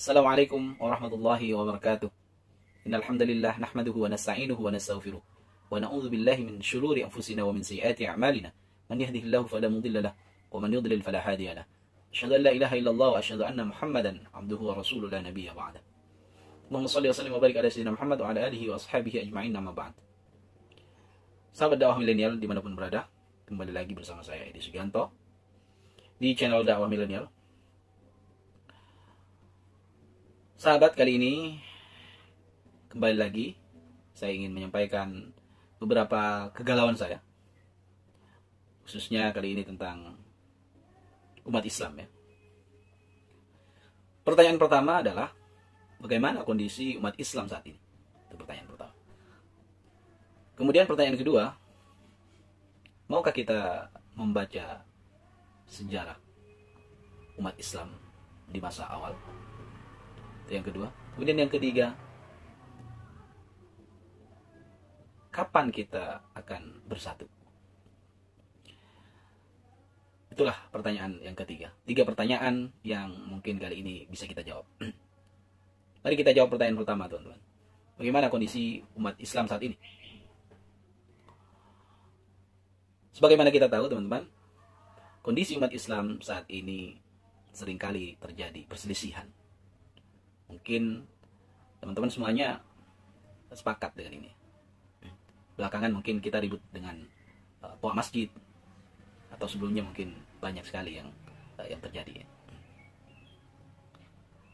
Assalamualaikum warahmatullahi wabarakatuh. Innal hamdalillah nahmaduhu wa nasta'inuhu wa nastaghfiruh wa na'udzu billahi min shururi anfusina wa min sayyiati a'malina. Man yahdihillahu fala mudilla lahu wa man yudlil fala hadiya lahu. Asyhadu an la ilaha illallah wa asyhadu anna Muhammadan 'abduhu wa rasuluhu la nabiyya ba'da. Allahumma shalli wa sallim wa barik ala sayyidina Muhammad wa ala alihi wa ashabihi ajma'in amma ba'd. Sahabat dakwah milenial dimanapun berada, kembali lagi bersama saya Edi Sugianto di channel dakwah milenial. Sahabat, kali ini kembali lagi saya ingin menyampaikan beberapa kegalauan saya, khususnya kali ini tentang umat Islam ya. Pertanyaan pertama adalah bagaimana kondisi umat Islam saat ini? Itu pertanyaan pertama. Kemudian pertanyaan kedua, maukah kita membaca sejarah umat Islam di masa awal? Yang kedua. Kemudian yang ketiga, kapan kita akan bersatu? Itulah pertanyaan yang ketiga. 3 pertanyaan yang mungkin kali ini bisa kita jawab. Mari kita jawab pertanyaan pertama, teman-teman. Bagaimana kondisi umat Islam saat ini? Sebagaimana kita tahu, teman-teman, kondisi umat Islam saat ini seringkali terjadi perselisihan. Mungkin teman-teman semuanya sepakat dengan ini. Belakangan mungkin kita ribut dengan tua masjid, atau sebelumnya mungkin banyak sekali yang terjadi.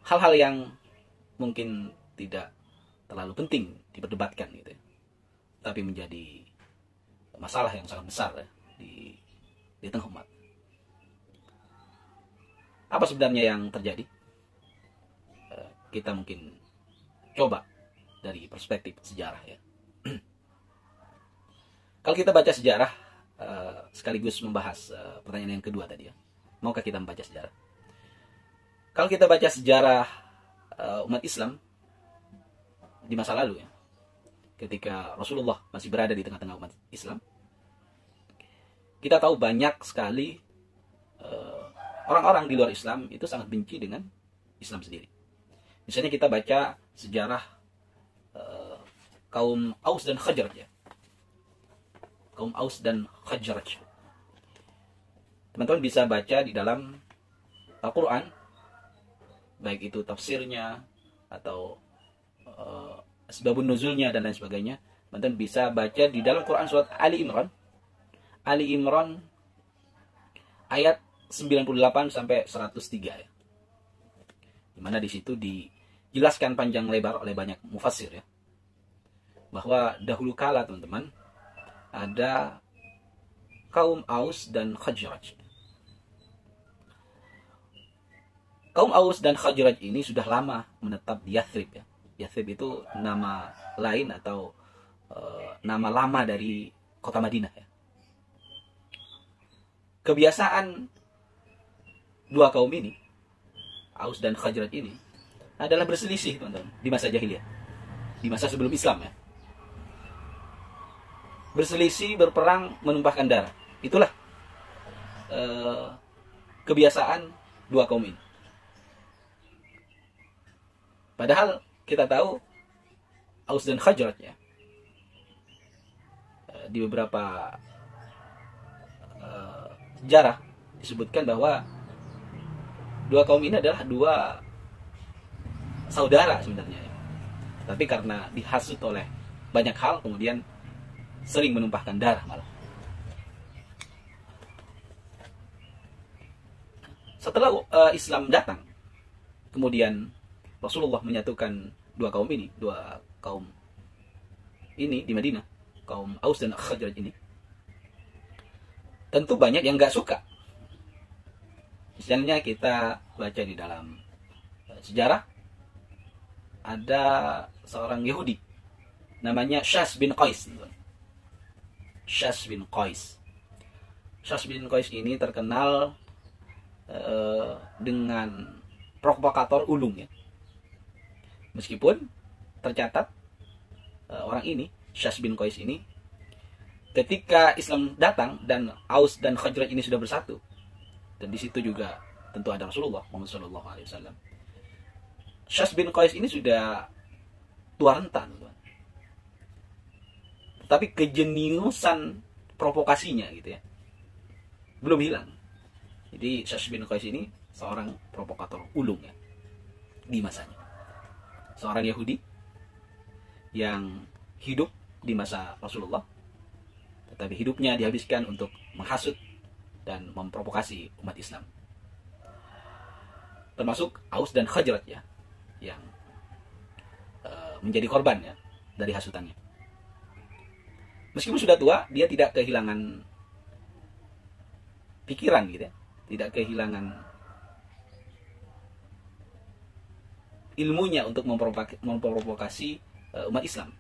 Hal-hal yang mungkin tidak terlalu penting diperdebatkan gitu, tapi menjadi masalah yang sangat besar ya, di tengah umat. Apa sebenarnya yang terjadi? Kita mungkin coba dari perspektif sejarah ya. Kalau kita baca sejarah, sekaligus membahas pertanyaan yang kedua tadi ya, maukah kita membaca sejarah? Kalau kita baca sejarah umat Islam di masa lalu ya, ketika Rasulullah masih berada di tengah-tengah umat Islam, kita tahu banyak sekali orang-orang di luar Islam itu sangat benci dengan Islam sendiri. Misalnya kita baca sejarah kaum Aus dan Khazraj ya. Kaum Aus dan Khazraj. Teman-teman bisa baca di dalam Al-Quran, baik itu tafsirnya atau asbabun nuzulnya dan lain sebagainya. Teman-teman bisa baca di dalam Quran surat Ali Imran. Ali Imran ayat 98 sampai 103 ya. Dimana di situ dijelaskan panjang lebar oleh banyak mufassir ya, bahwa dahulu kala teman-teman ada kaum Aus dan Khazraj. Kaum Aus dan Khazraj ini sudah lama menetap di Yathrib ya. Yathrib itu nama lain atau nama lama dari kota Madinah ya. Kebiasaan dua kaum ini, Aus dan Khazraj ini, adalah berselisih teman-teman di masa jahiliyah, di masa sebelum Islam ya. Berselisih, berperang, menumpahkan darah. Itulah kebiasaan dua kaum ini. Padahal kita tahu Aus dan Khazraj ya, di beberapa sejarah disebutkan bahwa dua kaum ini adalah dua saudara sebenarnya, tapi karena dihasut oleh banyak hal kemudian sering menumpahkan darah malah. Setelah Islam datang, kemudian Rasulullah menyatukan dua kaum ini di Madinah, kaum Aus dan Khazraj ini. Tentu banyak yang gak suka. Misalnya kita baca di dalam sejarah, ada seorang Yahudi namanya Syas bin Qais. Syas bin Qais. Syas bin Qais ini terkenal dengan provokator ulung ya. Meskipun tercatat orang ini, Syas bin Qais ini, ketika Islam datang dan Aus dan Khazraj ini sudah bersatu, dan di situ juga tentu ada Rasulullah Muhammad SAW, Syas bin Qais ini sudah tua renta, tapi kejeniusan provokasinya gitu ya belum hilang. Jadi Syas bin Qais ini seorang provokator ulung ya di masanya, seorang Yahudi yang hidup di masa Rasulullah, tetapi hidupnya dihabiskan untuk menghasut dan memprovokasi umat Islam, termasuk Aus dan Khazraj ya, yang menjadi korban ya dari hasutannya. Meskipun sudah tua, dia tidak kehilangan pikiran gitu ya, tidak kehilangan ilmunya untuk memprovokasi umat Islam.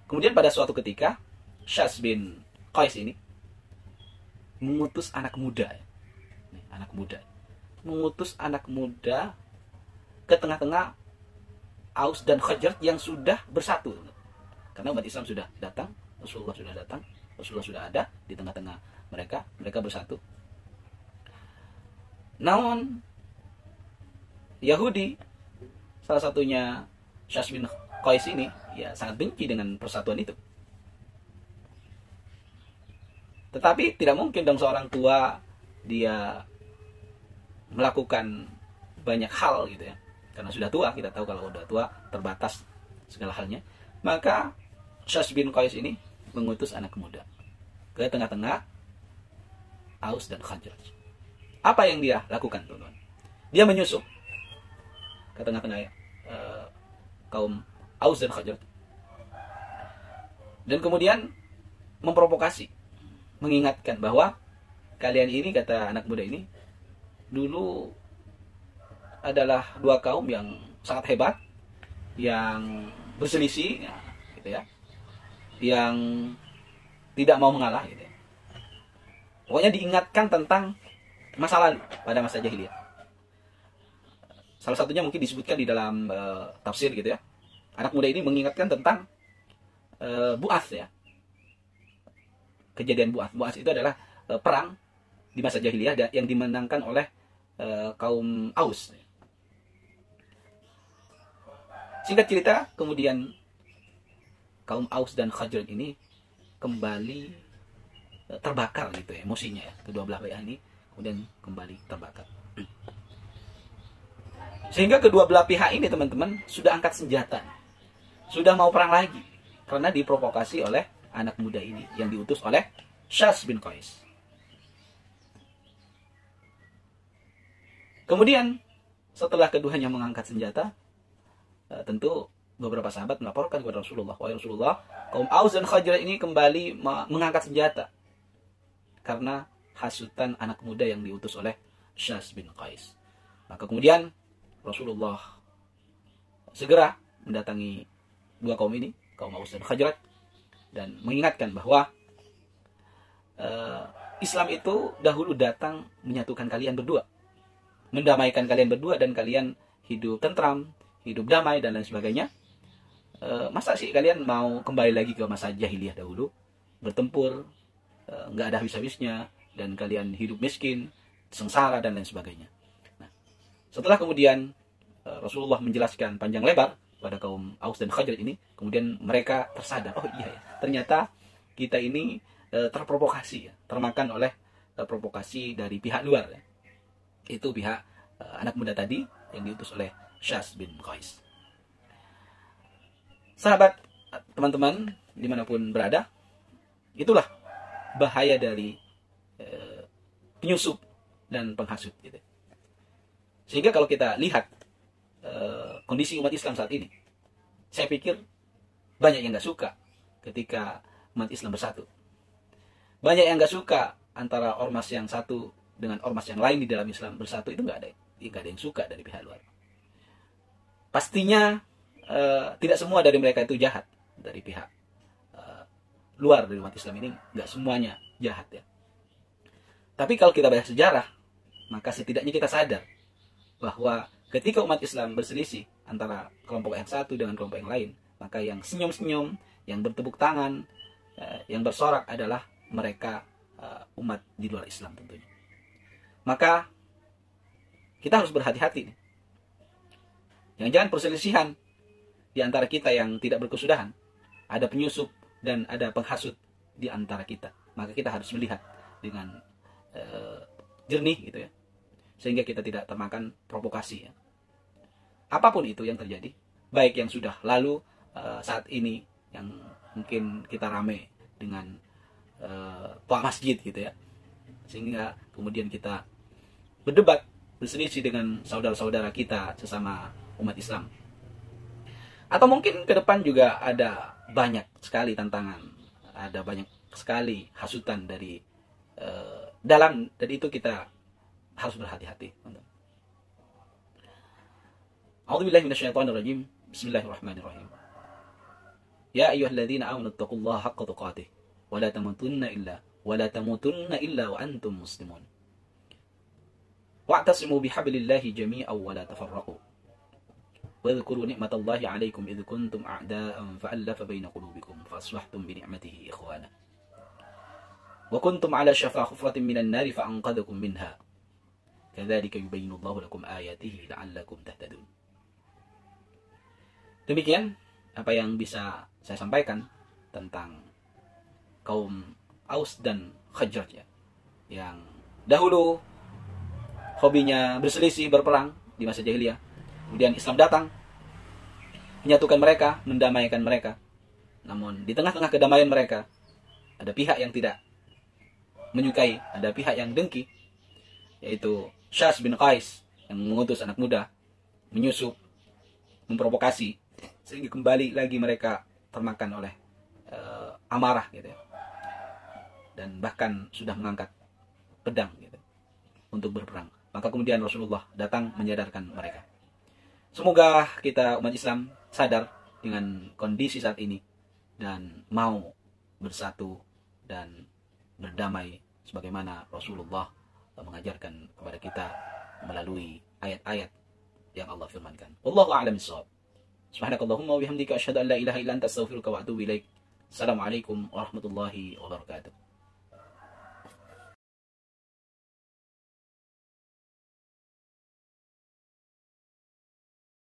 Kemudian pada suatu ketika, Syas bin Qais ini mengutus anak muda, mengutus anak muda ke tengah-tengah Aus dan Khazraj yang sudah bersatu. Karena umat Islam sudah datang, Rasulullah sudah datang, Rasulullah sudah ada di tengah-tengah mereka bersatu. Namun Yahudi, salah satunya Syas bin Qais ini, ya sangat benci dengan persatuan itu. Tetapi tidak mungkin dong seorang tua dia melakukan banyak hal gitu ya. Karena sudah tua, kita tahu kalau sudah tua terbatas segala halnya. Maka Syas bin Qais ini mengutus anak muda ke tengah-tengah Aus dan Khazraj. Apa yang dia lakukan, teman-teman? Dia menyusup ke tengah-tengah kaum Aus dan Khazraj. Dan kemudian memprovokasi, mengingatkan bahwa kalian ini, kata anak muda ini, dulu adalah dua kaum yang sangat hebat, yang berselisih ya, gitu ya, yang tidak mau mengalah gitu ya. Pokoknya diingatkan tentang masa lalu pada masa jahiliyah. Salah satunya mungkin disebutkan di dalam tafsir gitu ya. Anak muda ini mengingatkan tentang Bu'ats ya. Kejadian Bu'ats. Bu'ats itu adalah perang di masa jahiliyah yang dimenangkan oleh kaum Aus. Singkat cerita, kemudian kaum Aus dan Khazraj ini kembali terbakar gitu ya, emosinya ya. Kedua belah pihak ini kemudian kembali terbakar. Sehingga kedua belah pihak ini, teman-teman, sudah angkat senjata. Sudah mau perang lagi. Karena diprovokasi oleh anak muda ini yang diutus oleh Syas bin Qais. Kemudian setelah keduanya mengangkat senjata, tentu beberapa sahabat melaporkan kepada Rasulullah, wahai Rasulullah, kaum Aus dan Khazraj ini kembali mengangkat senjata karena hasutan anak muda yang diutus oleh Syas bin Qais. Maka kemudian Rasulullah segera mendatangi dua kaum ini, kaum Aus dan Khazraj, dan mengingatkan bahwa Islam itu dahulu datang menyatukan kalian berdua, mendamaikan kalian berdua, dan kalian hidup tentram, hidup damai, dan lain sebagainya. Masa sih kalian mau kembali lagi ke masa jahiliyah dahulu, bertempur, nggak ada habis-habisnya, dan kalian hidup miskin, sengsara, dan lain sebagainya. Nah, setelah kemudian Rasulullah menjelaskan panjang lebar pada kaum Aus dan Khazraj ini, kemudian mereka tersadar, oh iya ya, ternyata kita ini terprovokasi ya, termakan oleh provokasi dari pihak luar ya. Itu pihak anak muda tadi yang diutus oleh Syas bin Qais. Sahabat, teman-teman dimanapun berada, itulah bahaya dari penyusup dan penghasut gitu. Sehingga kalau kita lihat kondisi umat Islam saat ini, saya pikir banyak yang nggak suka ketika umat Islam bersatu. Banyak yang nggak suka antara ormas yang satu dengan ormas yang lain di dalam Islam bersatu, itu nggak ada yang suka dari pihak luar. Pastinya tidak semua dari mereka itu jahat. Dari pihak luar dari umat Islam ini nggak semuanya jahat ya. Tapi kalau kita baca sejarah, maka setidaknya kita sadar bahwa ketika umat Islam berselisih antara kelompok yang satu dengan kelompok yang lain, maka yang senyum-senyum, yang bertepuk tangan, yang bersorak adalah mereka umat di luar Islam tentunya. Maka kita harus berhati-hati nih. Jangan-jangan perselisihan di antara kita yang tidak berkesudahan, ada penyusup dan ada penghasut di antara kita. Maka kita harus melihat dengan jernih gitu ya, sehingga kita tidak termakan provokasi ya. Apapun itu yang terjadi, baik yang sudah lalu, saat ini yang mungkin kita rame dengan tua masjid gitu ya, sehingga kemudian kita berdebat, berselisih dengan saudara-saudara kita sesama umat Islam. Atau mungkin ke depan juga ada banyak sekali tantangan, ada banyak sekali hasutan dari dalam, dan itu kita harus berhati-hati. A'udzubillahi minasyaitonirrajim. Bismillahirrahmanirrahim. Ya ayyuhalladzina amanu taqullaha haqqa tuqatih wa la tamutunna illa wa antum muslimun. Wa'tasimu bihablillahi jami'an wa la tafarraqu. واذكروا نعمة الله عليكم إذ كنتم أعداء فألف بين قلوبكم فأصبحتم بنعمته إخوانا وكنتم على شفا حفرة من النار فأنقذكم منها كذلك يبين الله لكم آياته لعلكم تهتدون. Demikian apa yang bisa saya sampaikan tentang kaum Aus dan Khazraj ya, yang dahulu hobinya berselisih, berperang di masa jahiliyah. Kemudian Islam datang, menyatukan mereka, mendamaikan mereka. Namun di tengah-tengah kedamaian mereka, ada pihak yang tidak menyukai, ada pihak yang dengki, yaitu Syas bin Qais yang mengutus anak muda, menyusup, memprovokasi, sehingga kembali lagi mereka termakan oleh amarah gitu ya. Dan bahkan sudah mengangkat pedang gitu untuk berperang. Maka kemudian Rasulullah datang menyadarkan mereka. Semoga kita umat Islam sadar dengan kondisi saat ini dan mau bersatu dan berdamai sebagaimana Rasulullah mengajarkan kepada kita melalui ayat-ayat yang Allah firmankan. Wallahu a'lam bishawab. Subhanakallahumma wa bihamdika asyhadu an la ilaha illa anta astaghfiruka wa atubu ilaik. Assalamualaikum warahmatullahi wabarakatuh.